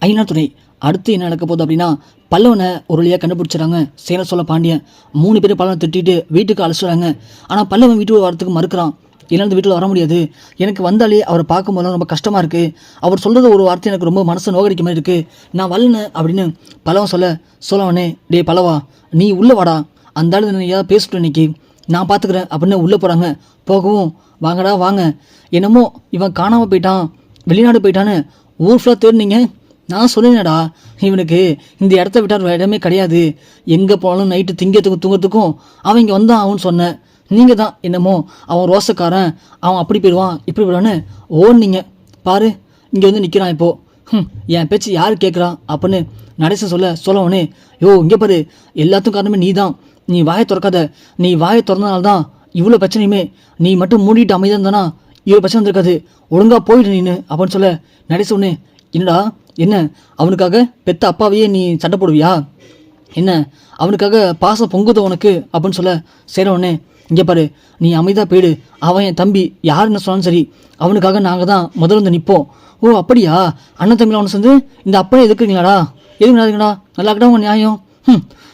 ஐநா துணை. அடுத்து என்ன நடக்க போகுது அப்படின்னா, பல்லவனை ஒரு வழியாக கண்டுபிடிச்சிடறாங்க சேர சோழ பாண்டியன். 3 பேர் பல்லவனை திட்டிட்டு வீட்டுக்கு அழைச்சிடுறாங்க. ஆனால் பல்லவன் வீட்டுக்கு வரத்துக்கு மறுக்கிறான். என்னால் இந்த வீட்டில் வர முடியாது, எனக்கு வந்தாலே அவரை பார்க்கும்போது ரொம்ப கஷ்டமாக இருக்குது, அவர் சொல்கிறது ஒரு வார்த்தை எனக்கு ரொம்ப மனசை நோகடிக்க மாதிரி இருக்குது, நான் வரலன்னு அப்படின்னு பல்லவன் சொல்லவனே, டே பல்லவா நீ உள்ளே வாடா, அந்த ஆளு ஏதாவது பேசிட்டு இன்னைக்கு நான் பார்த்துக்கிறேன் அப்படின்னு உள்ளே போகிறாங்க. போகவும் வாங்கடா வாங்க, என்னமோ இவன் காணாமல் போயிட்டான், வெளிநாடு போயிட்டான்னு ஊர் ஃபுல்லாக தேடினீங்க, நான் சொல்லினேடா இவனுக்கு இந்த இடத்த விட்டார் இடமே கிடையாது, எங்கே போனாலும் நைட்டு திங்கிறதுக்கும் தூங்கிறதுக்கும் அவன் இங்கே வந்தான் அவன் சொன்னேன், நீங்கள் தான் என்னமோ அவன் ரோசக்காரன், அவன் அப்படி போயிடுவான் இப்படி போயிடுவான்னு ஓடுனீங்க, பாரு இங்கே வந்து நிற்கிறான் இப்போது, என் பேச்சு யார் கேட்குறான் அப்படின்னு நடேசன் சொல்லவனே, யோ இங்கே பாரு எல்லாத்துக்கும் காரணமே நீ தான், நீ வாயை திறக்காத, நீ வாயை திறந்தனால்தான் இவ்வளோ பிரச்சனையுமே, நீ மட்டும் மூடிட்டு அமைதியாக இருந்தானா இவ்வளோ பிரச்சனை வந்திருக்காது, ஒழுங்காக போயிடு நீனு அப்படின்னு சொல்ல நடேசனே, என்னடா என்ன அவனுக்காக பெத்த அப்பாவையே நீ சண்டை போடுவியா, என்ன அவனுக்காக பாசம் பொங்குத உனக்கு அப்படின்னு சொல்ல சேரவனே, இங்கே பாரு நீ அமைதியாக போயிடு, அவன் என் தம்பி யாருன்னு சொன்னாலும் சரி, அவனுக்காக நாங்கள் தான் முதல்ல வந்து நிற்போம். ஓ அப்படியா, அண்ணன் தம்பியில் அவனை சேர்ந்து இந்த அப்பனே எதுக்குறீங்களாடா, எதுக்குடா நல்லா இருக்கடா உங்கள் நியாயம்,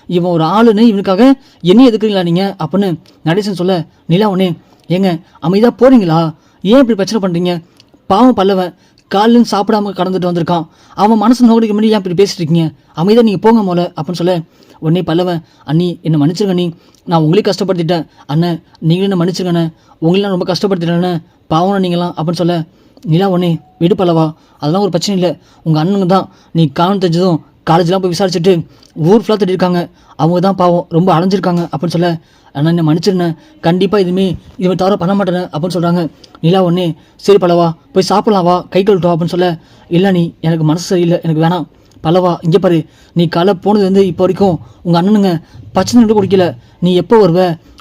இவன் ஒரு ஆளுன்னு இவனுக்காக என்ன எதுக்குறீங்களா நீங்கள் அப்படின்னு நடேசன் சொல்ல, நிலா உடனே ஏங்க அமைதியாக போகிறீங்களா, ஏன் இப்படி பிரச்சனை பண்ணுறீங்க, பாவம் பல்லவன் காலிலும் சாப்பிடாம கடந்துட்டு வந்திருக்கான், அவன் மனசு நோக்கடிக்க முன்னாடி ஏன் இப்படி பேசிட்டு இருக்கீங்க, அமைதியாக நீங்கள் போங்க போல அப்படின்னு சொல்ல உடனே பல்லவன், அண்ணி என்னை மன்னிச்சிருங்க அண்ணி, நான் உங்களையும் கஷ்டப்படுத்திட்டேன் அண்ணன், நீங்களும் என்ன மன்னிச்சிருங்கண்ணே, உங்களெலாம் ரொம்ப கஷ்டப்படுத்திட்டேண்ணே, பாவம் நீங்களாம் அப்படின்னு சொல்ல நிலா உடனே, விடு பல்லவா அதெல்லாம் ஒரு பிரச்சனை இல்லை, உங்கள் அண்ணனுங்க தான் நீ காரணம் தெரிஞ்சதும் காலேஜெலாம் போய் விசாரிச்சுட்டு ஊர் ஃபுல்லாக தேடிருக்காங்க, அவங்க தான் பாவம் ரொம்ப அலைஞ்சிருக்காங்க அப்படின்னு சொல்ல, அண்ணா என்ன மன்னிச்சிருந்தேன், கண்டிப்பாக இதுவே தவிர பண்ண மாட்டேன் அப்படின்னு சொல்கிறாங்க. நிலா ஒன்றே, சரி பல்லவா போய் சாப்பிட்லாம் வா கை கழுவிட்டோம் அப்படின்னு சொல்ல, இல்லை நீ எனக்கு மனசு சரியில்லை எனக்கு வேணாம், பல்லவா இங்கே பாரு நீ காலை போனது வந்து இப்போ வரைக்கும் உங்கள் அண்ணனுங்க பச்சை கூட குடிக்கல, நீ எப்போ வருவ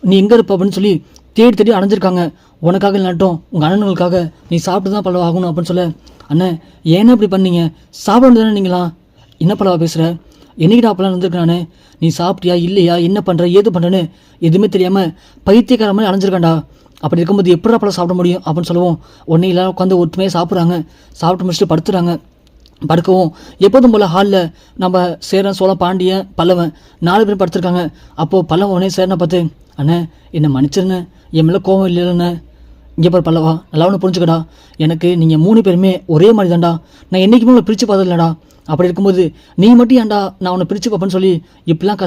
நீ எங்கே இருப்ப அப்படின்னு சொல்லி தேடி அடைஞ்சிருக்காங்க, உனக்காக இல்லாட்டும் உங்கள் அண்ணனுங்களுக்காக நீ சாப்பிட்டு தான் பல்லவா ஆகணும் அப்படின்னு சொல்ல, அண்ணன் ஏன்னா இப்படி பண்ணீங்க, சாப்பிட வேண்டியதானே நீங்களா, என்ன பல்லவா பேசுகிற, என்னைக்கிட்ட அப்பெல்லாம் இருந்திருக்கானே, நீ சாப்பிட்டியா இல்லையா என்ன பண்ணுற ஏது பண்ணுறேன்னு எதுவுமே தெரியாமல் பைத்தியக்கார மாதிரி அலைஞ்சிருக்காண்டா, அப்படி இருக்கும்போது எப்படி அப்பெல்லாம் சாப்பிட முடியும் அப்படின்னு சொல்லுவோம். உடனே எல்லாரும் உட்காந்து ஒற்றுமையாக சாப்பிட்றாங்க, சாப்பிட்டு முடிச்சுட்டு படுத்துறாங்க. படுக்கவும் எப்போதும் போல் ஹாலில் நம்ம சேரன் சோழ பாண்டியன் பல்லவன் 4 பேர் படுத்திருக்காங்க. அப்போது பல்லவன் உடனே சேரனை பார்த்து, அண்ணே என்னை மன்னிச்சிருண்ணே, என் மேலே கோவம் இல்லைன்னு, இங்கே பாரு பல்லவா நல்லா ஒன்று புரிஞ்சுக்கடா, எனக்கு நீங்கள் 3 பேருமே ஒரே மாதிரி தான்டா, நான் என்றைக்குமே உங்களை பிரித்து பார்த்ததில்லடா, அப்படி இருக்கும்போது நீ மட்டும் ஏன்டா நான் உன்னை பிரித்து பார்ப்பேன்னு சொல்லி இப்படிலாம்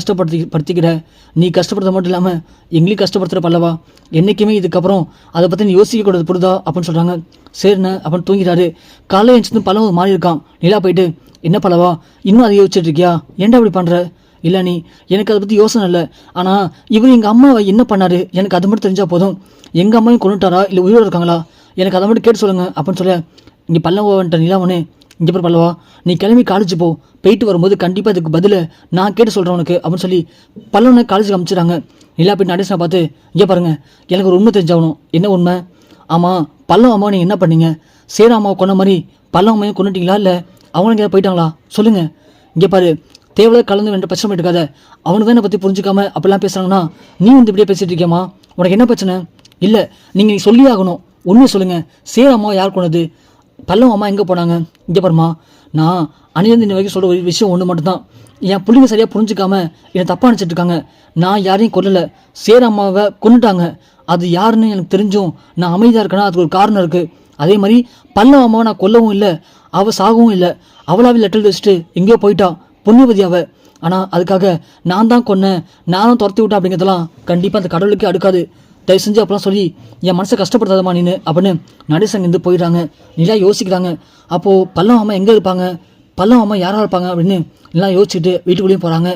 படுத்திக்கிற, நீ கஷ்டப்படுறது மட்டும் இல்லாமல் எங்களையும் கஷ்டப்படுத்துகிற பல்லவா, என்றைக்குமே இதுக்கப்புறம் அதை பற்றி நீ யோசிக்கக்கூடாது புரிதா அப்படின்னு சொல்கிறாங்க. சரிண்ணே அப்படின்னு தூங்கிட்டாரு. காலையில் எழுந்து பல்லவன் மாறி இருக்கான். நிலா போயிட்டு, என்ன பல்லவா இன்னும் அதை யோசிச்சுட்டு இருக்கியா, ஏன்டா அப்படி பண்ணுற, இல்லை நீ எனக்கு அதை பற்றி யோசனை இல்லை, ஆனால் இவர் எங்கள் அம்மாவை என்ன பண்ணார் எனக்கு அது மட்டும் தெரிஞ்சால் போதும், எங்கள் அம்மாவையும் கொண்டுட்டாரா இல்லை உயிரோடு இருக்காங்களா எனக்கு அதை மட்டும் கேட்டு சொல்லுங்கள் அப்படின்னு சொல்ல, இங்கே பல்லவன்ட்ட நிலாவனே, இங்கே பேர் பல்லவா நீ கிளம்பி காலேஜ் போயிட்டு வரும்போது கண்டிப்பாக இதுக்கு பதில் நான் கேட்டு சொல்கிறேன் உனக்கு அப்படின்னு சொல்லி பல்லவனை காலேஜுக்கு அனுப்பிச்சிடுறாங்க. நிலா போய் நடேசனை பார்த்து, இங்கே பாருங்கள் எனக்கு ஒரு உண்மை தெரிஞ்சாகணும், என்ன உண்மை, ஆமாம் பல்லவ அம்மாவை நீங்கள் என்ன பண்ணீங்க, சேர அம்மாவை கொண்ட மாதிரி பல்லவ அம்மாவையும் கொண்டுட்டீங்களா இல்லை அவனுக்கு எதாவது போயிட்டாங்களா சொல்லுங்கள், இங்கே பாரு தேவையில்ல கலந்து வேண்ட பிரச்சனை பண்ணிட்டு இருக்காத, அவனுக்கு தான் என்னை பற்றி புரிஞ்சுக்காம அப்படிலாம் பேசுகிறாங்கன்னா நீ வந்து இப்படியே பேசிகிட்டு இருக்கியம்மா, உனக்கு என்ன பிரச்சனை, இல்லை நீங்கள் சொல்லி ஆகணும் உண்மையை சொல்லுங்கள், சேர அம்மாவை யார் கொண்டது, பல்லவ அம்மா எங்கே போனாங்க, இங்கே பாருமா நான் அணிலேருந்து இன்ன வரைக்கும் சொல்கிற ஒரு விஷயம் ஒன்று மட்டும்தான், என் பிள்ளைங்க சரியாக புரிஞ்சுக்காம என்னை தப்பாக நினச்சிட்டு இருக்காங்க, நான் யாரையும் கொல்லலை, சேர அம்மாவை கொண்டுட்டாங்க, அது யாருன்னு எனக்கு தெரிஞ்சும் நான் அமைதியாக இருக்கேன்னா அதுக்கு ஒரு காரணம் இருக்குது, அதே மாதிரி பல்லவ அம்மாவை நான் கொல்லவும் இல்லை அவள் சாகவும் இல்லை, அவளாவே லெட்டர் வச்சுட்டு எங்கேயோ போயிட்டா புண்ணியவதி அவள், ஆனால் அதுக்காக நான் தான் கொன்னேன் நானும் துரத்தி விட்டேன் அப்படிங்கிறதெல்லாம் கண்டிப்பாக அந்த கடவுளுக்கே அடுக்காது, தயவு செஞ்சு அப்பெல்லாம் சொல்லி என் மனசை கஷ்டப்படுத்தாதமா நீனு அப்படின்னு நடேசங்கிருந்து போயிடுறாங்க. நிலா யோசிக்கிறாங்க, அப்போது பல்லவ அம்மா எங்கே இருப்பாங்க, பல்லவ அம்மா யாராக இருப்பாங்க அப்படின்னு எல்லாம் யோசிச்சுட்டு வீட்டுக்குள்ளேயும் போகிறாங்க.